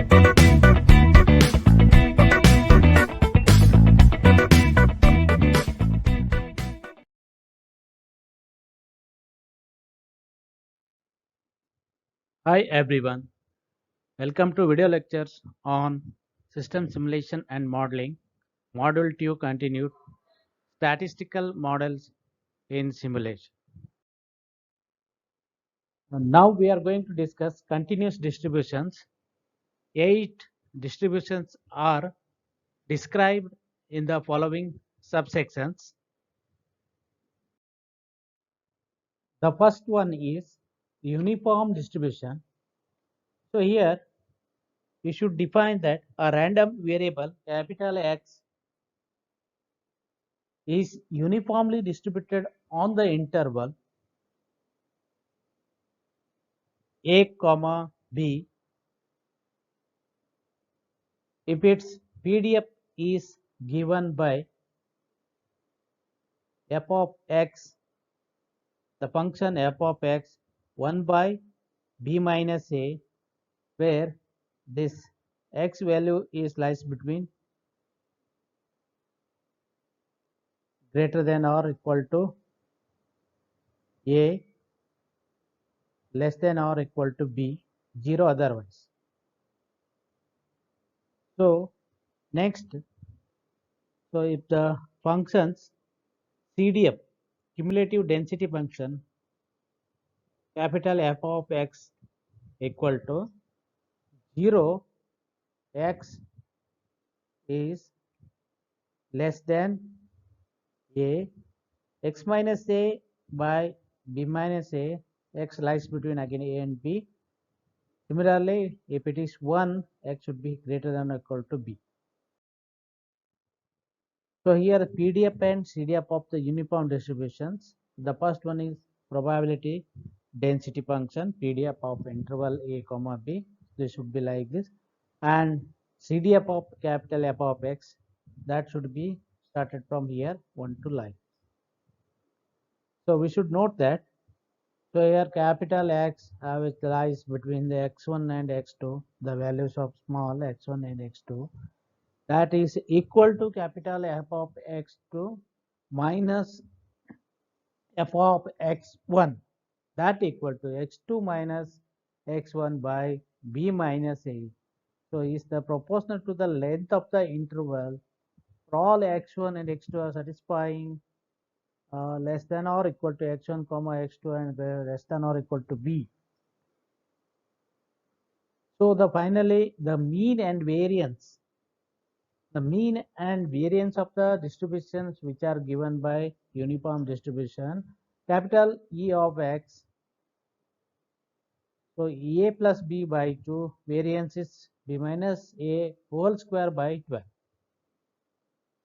Hi everyone, welcome to video lectures on System Simulation and Modeling, Module 2 continued, Statistical Models in Simulation. Now we are going to discuss continuous distributions. 8 distributions are described in the following subsections. The first one is uniform distribution. So here we should define that a random variable capital X is uniformly distributed on the interval a comma b if its PDF is given by f of x, the function f of x 1 by b minus a, where this x value is lies between greater than or equal to a, less than or equal to b, 0 otherwise. So next, so if the functions CDF, cumulative density function, capital F of x equal to 0, x is less than a, x minus a by b minus a, x lies between again a and b. Similarly, if it is 1, x should be greater than or equal to b. So here PDF and CDF of the uniform distributions. The first one is probability density function, PDF of interval a comma b. This should be like this, and CDF of capital F of x, that should be started from here 1 to line. So we should note that, so here capital X which lies between the x1 and x2, the values of small x1 and x2, that is equal to capital F of x2 minus f of x1, that equal to x2 minus x1 by b minus a. So is the proportional to the length of the interval for all x1 and x2 are satisfying less than or equal to x1 comma x2 and less than or equal to b. So the finally the mean and variance of the distributions which are given by uniform distribution, capital E of x, so a plus b by 2, variance is b minus a whole square by 12.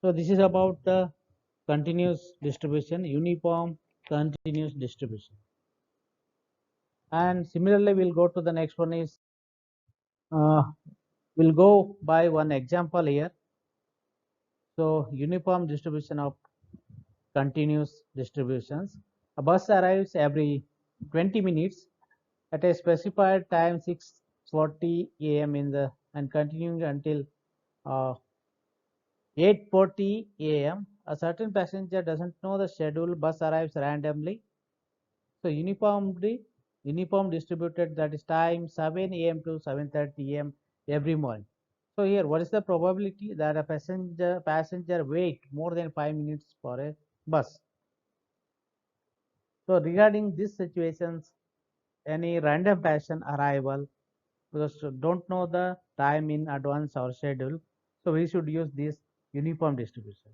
So this is about the continuous distribution, uniform continuous distribution. And similarly we'll go to the next one is we'll go by one example here. So uniform distribution of continuous distributions. A bus arrives every 20 minutes at a specified time 6:40 a.m. in the and continuing until 8:40 a.m. A certain passenger doesn't know the schedule. Bus arrives randomly. So uniform distributed, that is time 7 a.m. to 7:30 a.m. every morning. So here, what is the probability that a passenger wait more than 5 minutes for a bus? So regarding these situations, any random passenger arrival, because don't know the time in advance or schedule, so we should use this uniform distribution.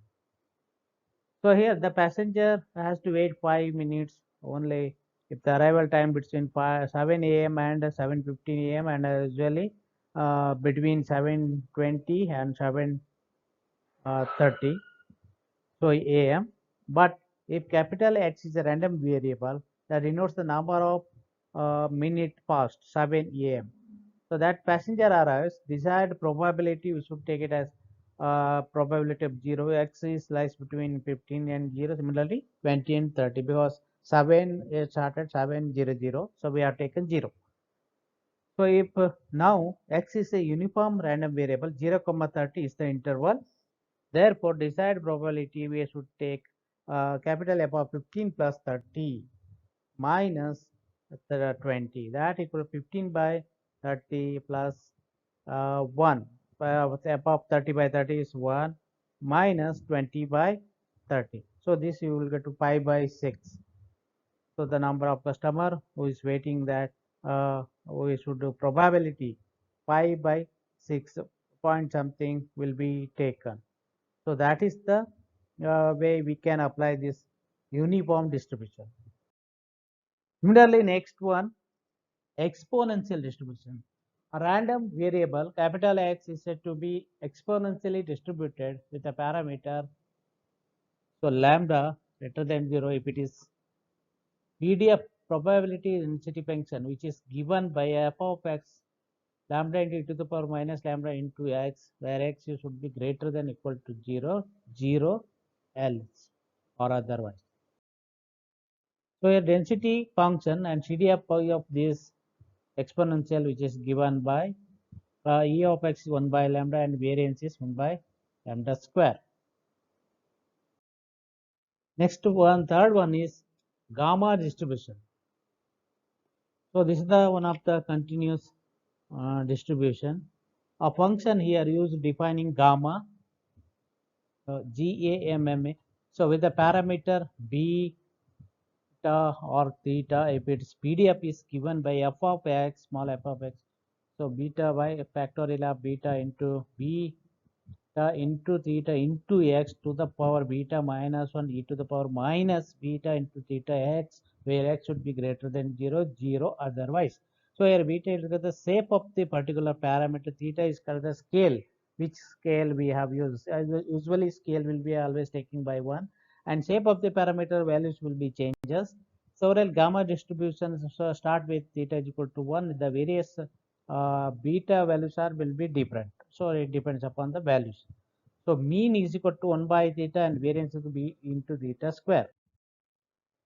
So here the passenger has to wait 5 minutes only if the arrival time between 7 a.m. and 7:15 a.m. and usually between 7:20 and 7:30 so a.m. But if capital X is a random variable that denotes the number of minute past 7 a.m. So that passenger arrives, desired probability, we should take it as probability of 0. X is lies between 15 and 0. Similarly 20 and 30, because 7 is started 7:00, so we have taken 0. So if now x is a uniform random variable, 0, 30 is the interval. Therefore, desired probability we should take capital F of 15 plus 30 minus 20. That equal to 15 by 30 plus 1. F of 30 by 30 is 1 minus 20 by 30. So this you will get to pi by 6. So the number of customer who is waiting, that we should do probability pi by 6 point something will be taken. So that is the way we can apply this uniform distribution. Similarly, next one, exponential distribution. A random variable capital X is said to be exponentially distributed with a parameter, so lambda greater than 0 if it is PDF probability density function, which is given by f of x lambda into e to the power minus lambda into x, where x should be greater than equal to 0, 0 else or otherwise. So a density function and CDF of this exponential, which is given by e of x is 1 by lambda and variance is 1 by lambda square. Next one, third one is gamma distribution. So this is the one of the continuous distribution. A function here used defining gamma, GAMMA. So with the parameter beta or theta, if its PDF is given by f of x, small f of x, so beta by factorial of beta into beta into theta into x to the power beta minus 1 e to the power minus beta into theta x, where x should be greater than 0, 0 otherwise. So here beta is the shape of the particular parameter, theta is called the scale, which scale we have used. Usually scale will be always taken by 1, and shape of the parameter values will be changes. Several gamma distributions start with theta is equal to 1. The various beta values will be different. So it depends upon the values. So mean is equal to 1 by theta and variance will be into theta square.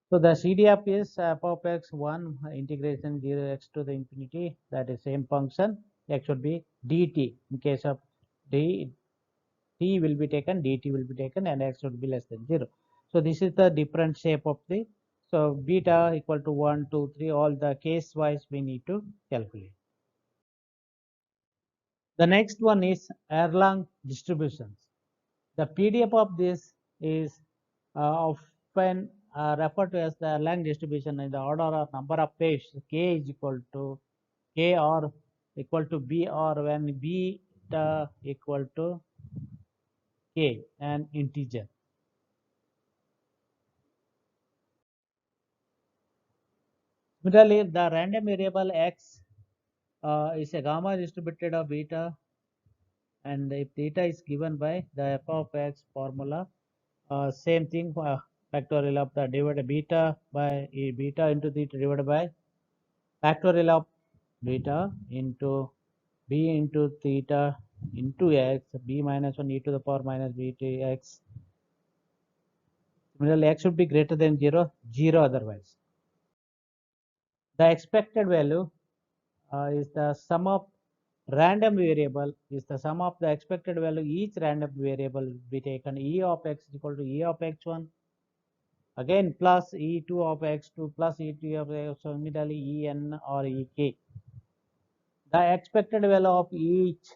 So the CDF is f of x 1 integration 0 x to the infinity, that is same function, x should be dt. In case of d, t will be taken, dt will be taken, and x should be less than 0. So this is the different shape of the, so beta equal to 1, 2, 3, all the case wise we need to calculate. The next one is Erlang distributions. The PDF of this is often referred to as the Erlang distribution in the order of number of pages. K is equal to K or equal to B, or when beta equal to K, an integer. Similarly, the random variable X is a gamma distributed of beta, and if theta is given by the f of x formula, same thing, factorial of the divided beta by beta into theta divided by factorial of beta into b into theta into x, b minus 1 e to the power minus b to x. Similarly, x should be greater than 0, 0 otherwise. The expected value is the sum of random variable, is the sum of the expected value. Each random variable will be taken. E of x is equal to E of x1, again plus E2 of x2 plus E2 of x, so similarly En or Ek. The expected value of each,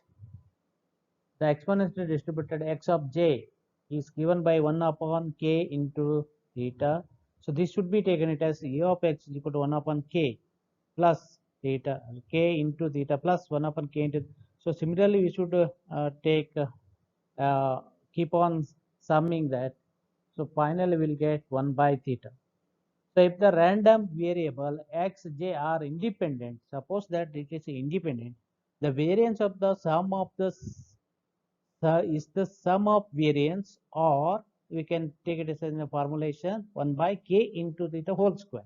the exponentially distributed x of j is given by 1 upon k into theta. So this should be taken it as E of x is equal to 1 upon k plus theta, k into theta plus 1 upon k into. So similarly we should take keep on summing that. So finally we'll get 1 by theta. So if the random variable x, j are independent, suppose that it is independent, the variance of the sum of the is the sum of variance, or we can take it as a formulation 1 by k into theta whole square.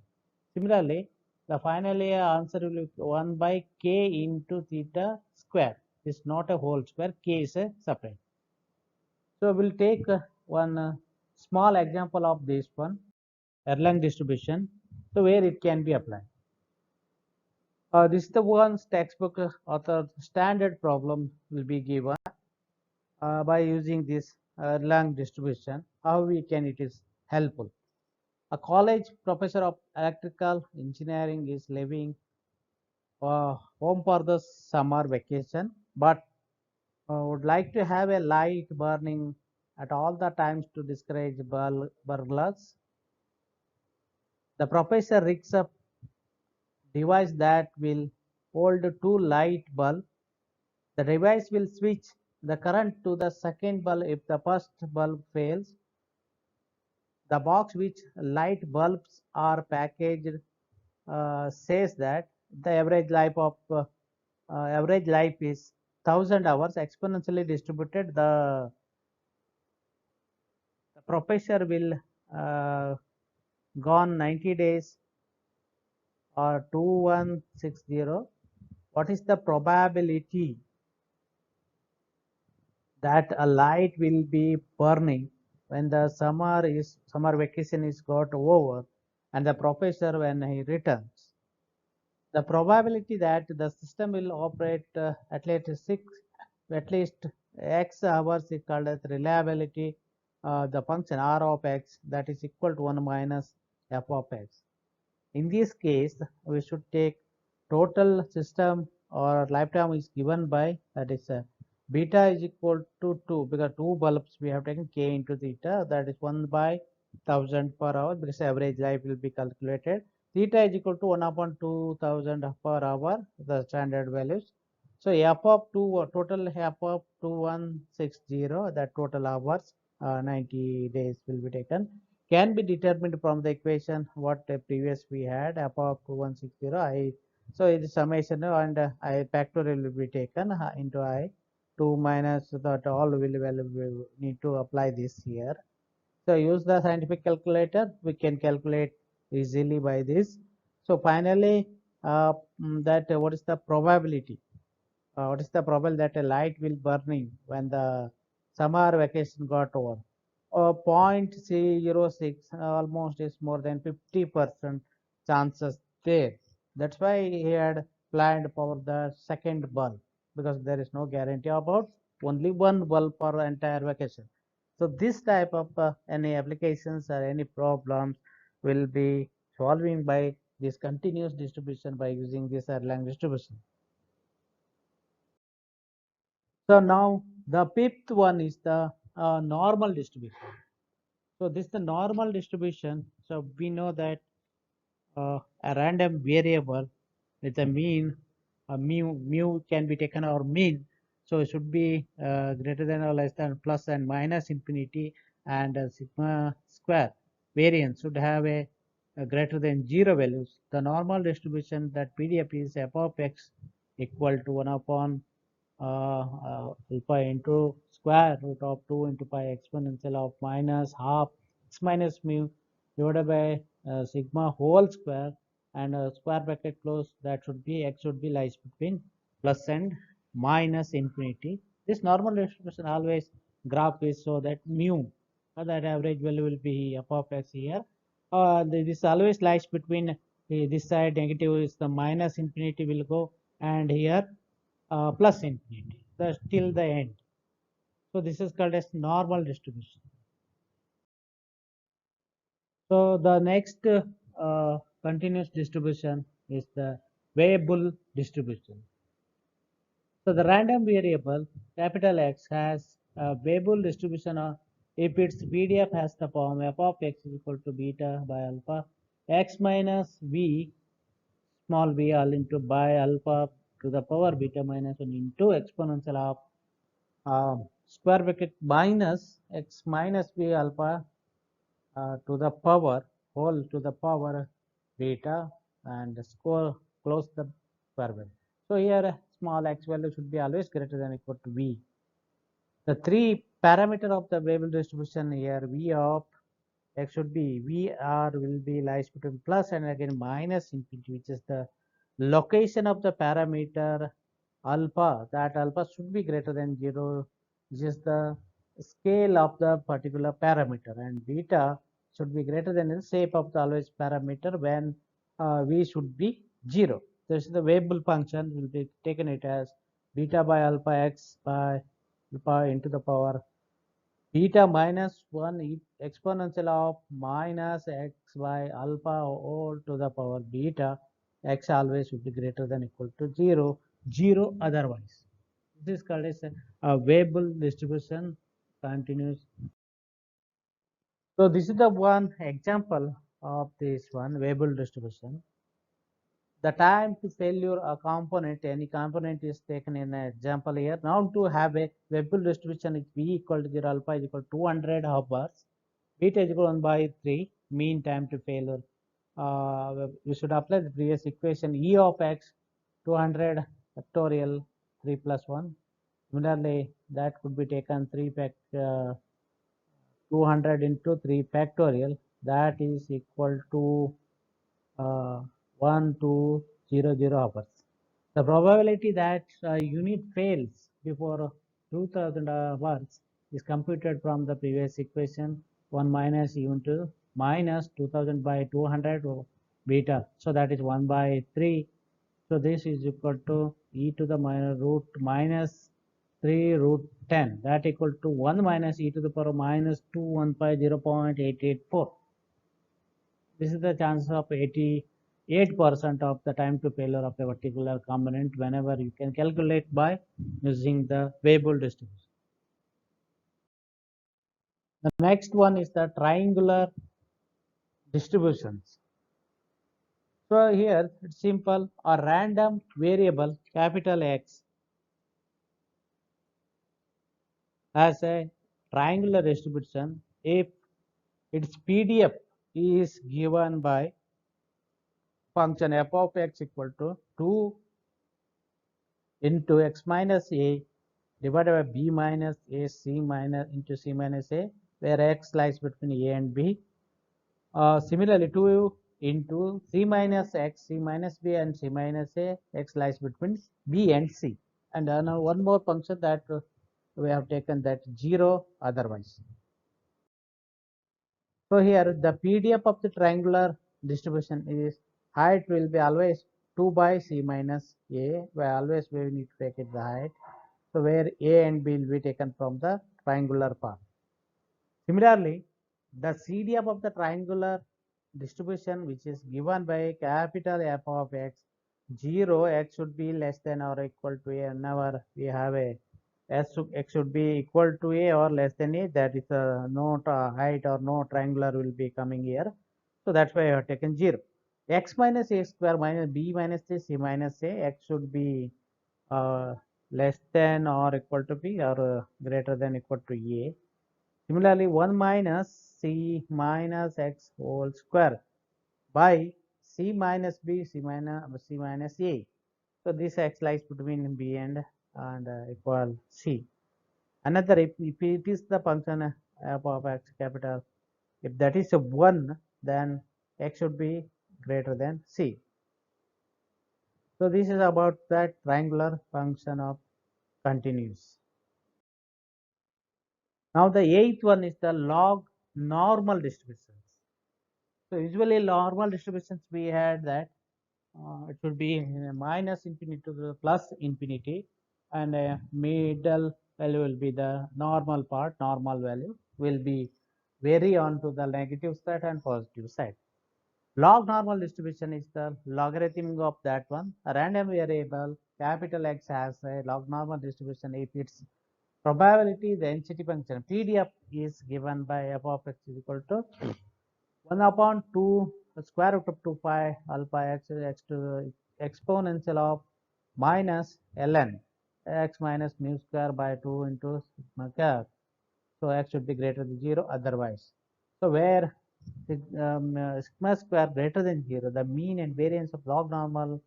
Similarly, the finally answer will be 1 by k into theta square. This is not a whole square, k is a separate. So we'll take one small example of this one, Erlang distribution, so where it can be applied. This is the one's textbook author standard problem will be given by using this Erlang distribution. How we can it is helpful. A college professor of electrical engineering is living home for the summer vacation, but would like to have a light burning at all the times to discourage burglars. The professor rigs up device that will hold two light bulbs. The device will switch the current to the second bulb if the first bulb fails. The box which light bulbs are packaged says that the average life is 1,000 hours exponentially distributed. The professor will gone 90 days or 2160. What is the probability that a light will be burning when the summer vacation is got over and the professor when he returns? The probability that the system will operate at least x hours is called as reliability. The function r of x that is equal to 1 minus f of x. In this case, we should take total system or lifetime is given by, that is beta is equal to 2, because 2 bulbs we have taken k into theta, that is 1 by 1000 per hour, because average life will be calculated. Theta is equal to 1 upon 2000 per hour, the standard values. So f of 2 total f of 2160, that total hours 90 days will be taken, can be determined from the equation what previous we had f of 2160 I. So it is summation and I factorial will be taken into I 2 minus that all will need to apply this here. So use the scientific calculator, we can calculate easily by this. So finally that what is the probability? What is the probability that a light will burning when the summer vacation got over? 0.06, almost is more than 50% chances there. That's why he had planned for the second bulb, because there is no guarantee about only one bulb for entire vacation. So this type of any applications or any problems will be solving by this continuous distribution by using this Erlang distribution. So now the fifth one is the normal distribution. So this is the normal distribution. So we know that a random variable with a mean, mu can be taken or mean. So it should be greater than or less than plus and minus infinity, and sigma square variance should have a greater than 0 values. The normal distribution that PDF is f of x equal to 1 upon alpha into square root of 2 into pi exponential of minus half x minus mu divided by sigma whole square, and square bracket close, that should be x should be lies between plus and minus infinity. This normal distribution always graph is so that mu that average value will be f of x here. This always lies between this side negative is the minus infinity will go, and here plus infinity till the end. So this is called as normal distribution. So the next continuous distribution is the Weibull distribution. So the random variable capital X has a Weibull distribution if its PDF has the form f of x is equal to beta by alpha x minus v small v all into by alpha to the power beta minus 1 into exponential of square bracket minus x minus b alpha to the power whole to the power beta, and score close the square bracket. So here small x value should be always greater than or equal to v. The three parameter of the Weibull distribution here, v of x should be vr will be lies between plus and again minus infinity, which is the location of the parameter alpha. That alpha should be greater than 0, which is the scale of the particular parameter, and beta should be greater than the shape of the always parameter when v should be 0. this is the variable function will be taken it as beta by alpha x by alpha into the power beta minus 1 exponential of minus x by alpha all to the power beta. X always should be greater than equal to 0, 0 otherwise. This is called as a variable distribution continues. So this is the one example of this one variable distribution. The time to failure a component, any component is taken in an example here. Now to have a variable distribution is v equal to 0, alpha is equal to 200 hours, beta is equal to 1 by 3, mean time to failure. We should apply the previous equation e of x 200 factorial 3 plus 1. Similarly, that could be taken 200 into 3 factorial, that is equal to 1200 hours. The probability that a unit fails before 2000 hours is computed from the previous equation 1 minus e into minus 2000 by 200 beta. So that is 1 by 3. So this is equal to e to the minus root minus 3 root 10, that equal to 1 minus e to the power minus 2150.884. This is the chance of 88% of the time to failure of a particular component whenever you can calculate by using the variable distribution. The next one is the triangular distributions. So here it's simple, a random variable capital X has a triangular distribution if its PDF is given by function f of x equal to 2 into x minus a divided by b minus a c minus into c minus a, where x lies between a and b. Similarly, 2 into c minus x, c minus b, and c minus a, x lies between b and c. And now one more function that we have taken, that 0 otherwise. So here the PDF of the triangular distribution is height will be always 2 by c minus a, where always we need to take it the height. So where a and b will be taken from the triangular part. Similarly, the CDF of the triangular distribution, which is given by capital F of x, 0, x should be less than or equal to a. Whenever we have a x should be equal to a or less than a, that is no height or no triangular will be coming here. So that's why I have taken 0. X minus a square minus b minus a c minus a, x should be less than or equal to b, or greater than equal to a. Similarly, 1 minus c minus x whole square by c minus b c minus a. So this x lies between b and equal c. Another, if it is the function f of x capital, if that is a 1, then x should be greater than c. So this is about that triangular function of continuous. Now the eighth one is the log normal distributions. So usually normal distributions we had that it should be minus infinity to the plus infinity, and middle value will be the normal part. Normal value will be vary on to the negative side and positive side. Log normal distribution is the logarithm of that one. A random variable capital X has a log normal distribution if its probability density function PDF is given by f of x is equal to 1 upon 2 square root of 2 pi alpha x to the exponential of minus ln x minus mu square by 2 into sigma cap. So x should be greater than 0 otherwise. So where sigma square greater than 0, the mean and variance of log normal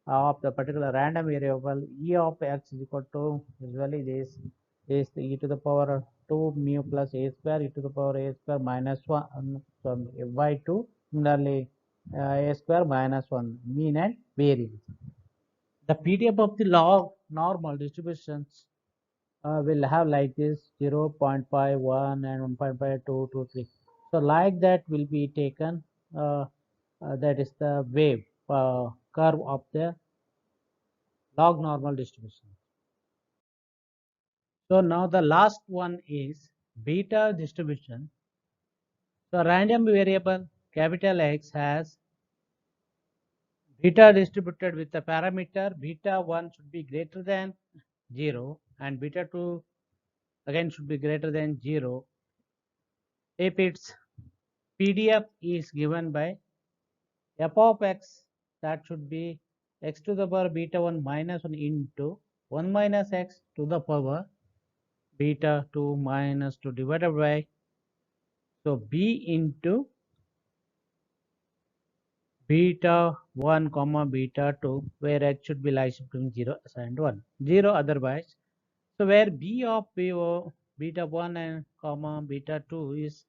of the particular random variable e of x is equal to, usually this is the e to the power 2 mu plus a square e to the power a square minus 1 by 2. Similarly, a square minus 1, mean and variance. The PDF of the log normal distributions will have like this 0.51 and 1.52, 2, 3. So like that will be taken, that is the wave curve of the log normal distribution. So now the last one is beta distribution. So random variable capital X has beta distributed with the parameter beta 1 should be greater than 0 and beta 2 again should be greater than 0 if its PDF is given by f of x, that should be x to the power beta 1 minus 1 into 1 minus x to the power beta 2 minus 2 divided by, so b into beta 1 comma beta 2, where x should be lies between 0 and 1, 0 otherwise. So where b of beta 1 and comma beta 2 is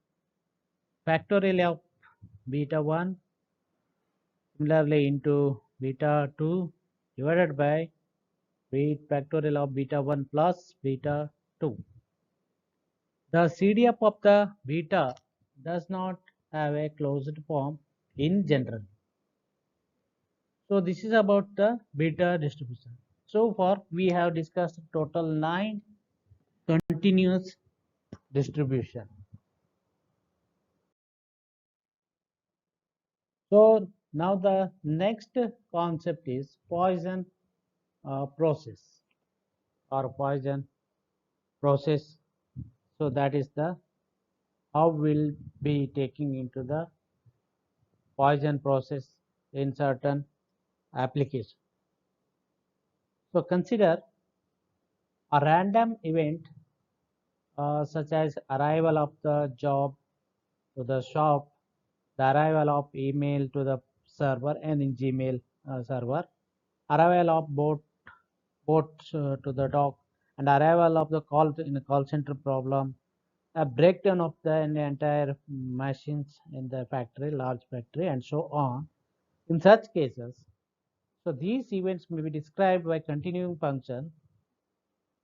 factorial of beta 1, similarly into beta 2 divided by factorial of beta 1 plus beta 2. The CDF of the beta does not have a closed form in general. So this is about the beta distribution. So far we have discussed total 9 continuous distribution. So now the next concept is Poisson process or Poisson process. So that is the how we'll be taking into the Poisson process in certain application. So consider a random event such as arrival of the job to the shop, the arrival of email to the server and in Gmail server, arrival of boat to the dock, and arrival of the call in a call center problem, a breakdown of the entire machines in the factory, large factory, and so on. In such cases, so these events may be described by continuing function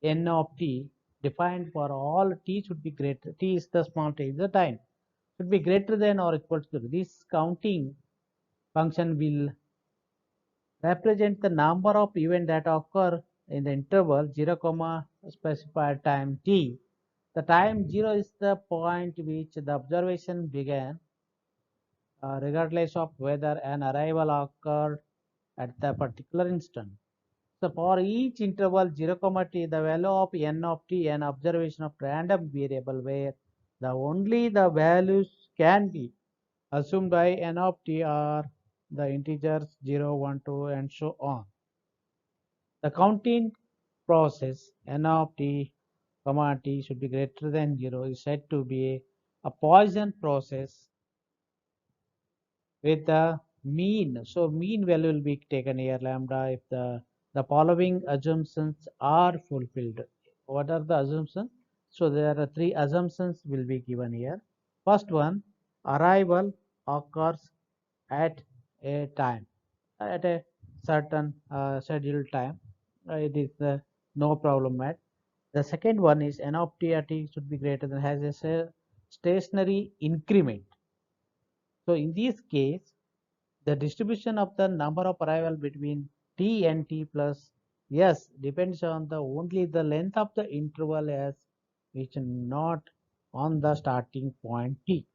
n of t defined for all t should be greater, t is the small t is the time, should be greater than or equal to 0. This counting function will represent the number of events that occur in the interval 0 comma specified time t. The time 0 is the point which the observation began, regardless of whether an arrival occurred at the particular instant. So for each interval 0 comma t, the value of n of t, an observation of random variable where the only the values can be assumed by n of t are the integers 0, 1, 2, and so on. The counting process n of t comma t should be greater than 0 is said to be a Poisson process with the mean. So mean value will be taken here lambda if the following assumptions are fulfilled. What are the assumptions? So there are 3 assumptions will be given here. First one, arrival occurs at a time, at a certain scheduled time. It is no problem at. The second one is n of t at t should be greater than has a stationary increment. So in this case, the distribution of the number of arrival between t and t plus s depends on the only the length of the interval s, which not on the starting point t.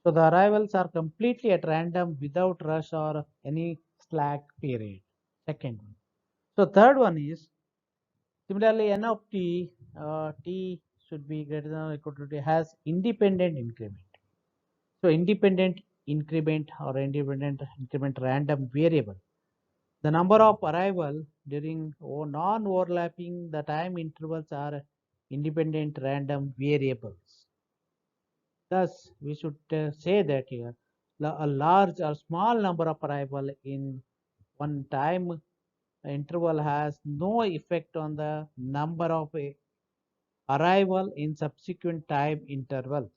So the arrivals are completely at random without rush or any slack period. Second one. So third one is similarly n of t should be greater than or equal to t has independent increment. So independent increment or independent increment random variable. The number of arrival during non-overlapping the time intervals are independent random variables. Thus, we should say that here a large or small number of arrival in one time interval has no effect on the number of arrival in subsequent time intervals.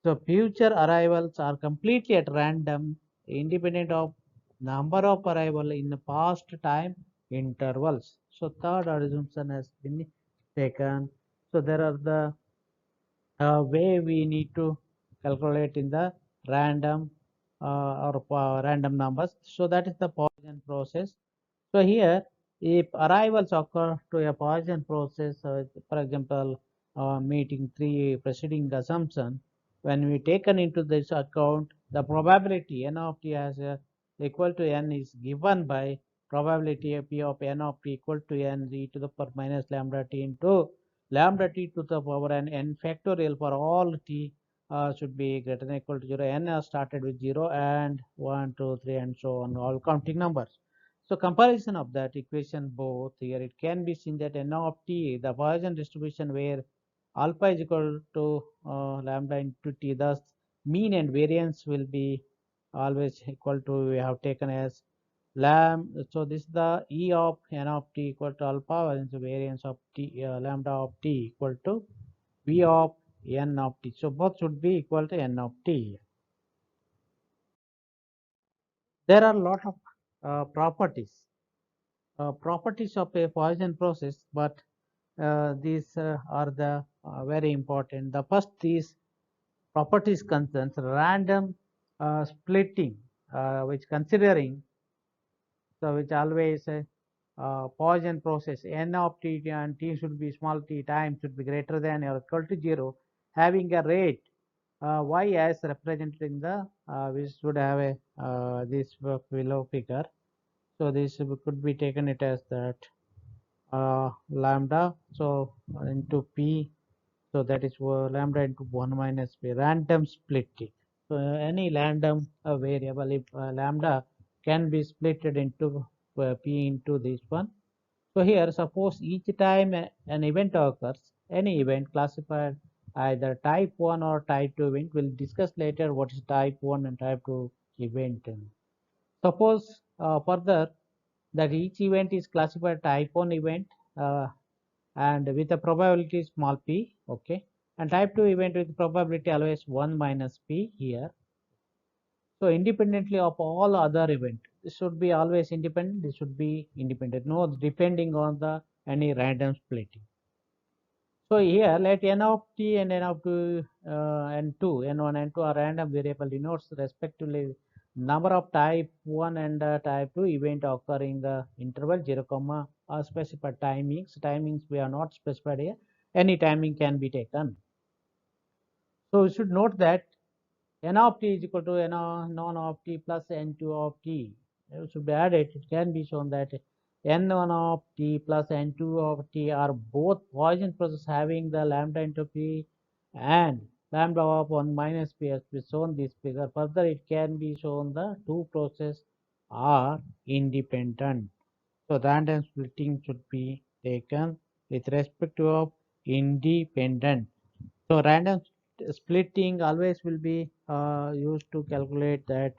So future arrivals are completely at random, independent of number of arrival in the past time intervals. So third assumption has been taken. So there are the way we need to calculate in the random or random numbers. So that is the Poisson process. So here, if arrivals occur to a Poisson process, for example, meeting three preceding assumption, when we taken into this account, the probability n of t has equal to n is given by probability p of n of t equal to n e to the power minus lambda t into lambda t to the power n factorial for all t should be greater than or equal to 0. N are started with 0 and 1, 2, 3, and so on, all counting numbers. So comparison of that equation both here, it can be seen that n of t, the Poisson distribution where alpha is equal to lambda into t, thus mean and variance will be always equal to, we have taken as so this is the E of n of t equal to alpha, and the variance of t lambda of t equal to V of n of t. So both should be equal to n of t. There are a lot of properties of a Poisson process, but these are the very important. The first is properties concerns random splitting, which considering, so which always Poisson process n of t and t should be small t time should be greater than or equal to 0, having a rate y as represented in the we should have a this below figure. So this could be taken it as that lambda so into p, so that is lambda into 1 minus p, random splitting. So any random variable, if lambda can be splitted into p into this one. So here suppose each time an event occurs, any event classified either type 1 or type 2 event, we'll discuss later what is type 1 and type 2 event. Suppose further that each event is classified type 1 event uh, and with a probability small p, okay, and type 2 event with probability always 1 minus p here. So independently of all other event, this should be always independent, this should be independent, no depending on the any random splitting. So here let n of t and n of 2 n2 n1 and 2 are random variable denotes respectively number of type 1 and type 2 event occurring the interval 0 comma specified timings we are not specified here, any timing can be taken. So we should note that n of t is equal to n non of t plus n2 of t. It should be added. It can be shown that n1 of t plus n2 of t are both Poisson process having the lambda into p and lambda of 1 minus p as we shown this figure. Further, it can be shown the two processes are independent. So random splitting should be taken with respect to of independent. So random splitting always will be used to calculate that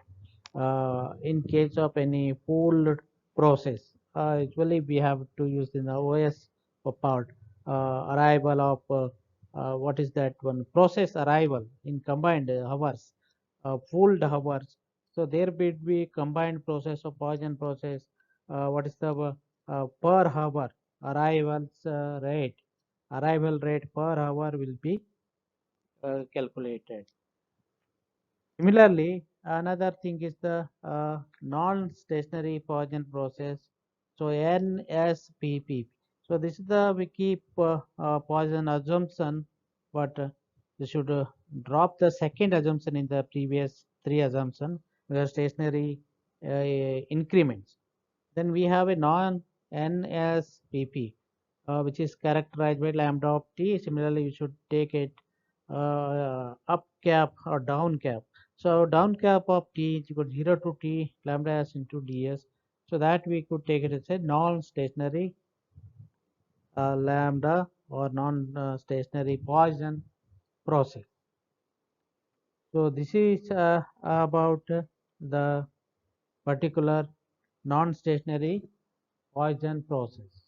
in case of any pooled process. Usually we have to use in the OS part arrival of what is that one process arrival in combined hours, pooled hours. So there will be combined process of Poisson process. What is the per hour arrivals rate? Arrival rate per hour will be calculated. Similarly, another thing is the non-stationary Poisson process. So NSPP. So this is the we keep Poisson assumption, but we should drop the second assumption in the previous three assumption, where stationary increments. Then we have a non-NSPP, which is characterized by lambda of t. Similarly, you should take it up cap or down cap. So down cap of t is equal to 0 to t lambda s into ds. So that we could take it as a non-stationary lambda or non-stationary Poisson process. So this is about the particular non-stationary Poisson process.